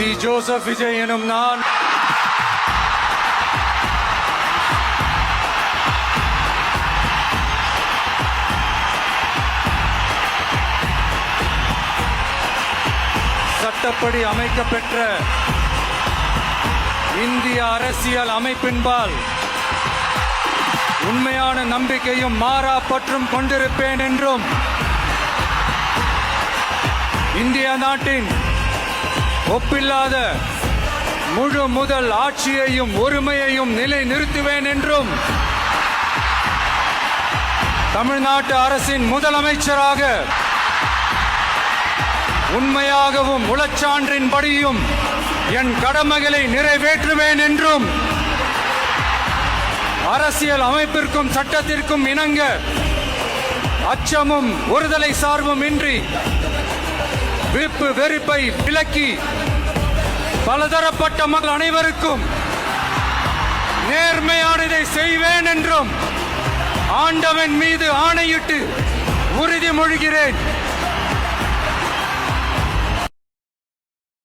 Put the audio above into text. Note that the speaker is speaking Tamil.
சி ஜோசப் விஜய் எனும் நான் சட்டப்படி அமைக்கப்பெற்ற இந்திய அரசியல் அமைப்பின்பால் உண்மையான நம்பிக்கையும் மாறா பற்றும் கொண்டிருப்பேன் என்றும் இந்திய நாட்டின் ஒப்பில்லாத முழு முதல் ஆட்சியையும் ஒருமையையும் நிலை நிறுத்துவேன் என்றும் தமிழ்நாட்டு அரசின் முதலமைச்சராக உண்மையாகவும் உளச்சான்றின்படியும் என் கடமைகளை நிறைவேற்றுவேன் என்றும் அரசியல் அமைப்பிற்கும் சட்டத்திற்கும் இணங்க அச்சமும் ஒருதலை சார்பும் இன்றி விருப்பு வெறுப்பை விலக்கி பலதரப்பட்ட மக்கள் அனைவருக்கும் நேர்மையானதை செய்வேன் என்றும் ஆண்டவன் மீது ஆணையிட்டு உறுதிமொழிகிறேன்.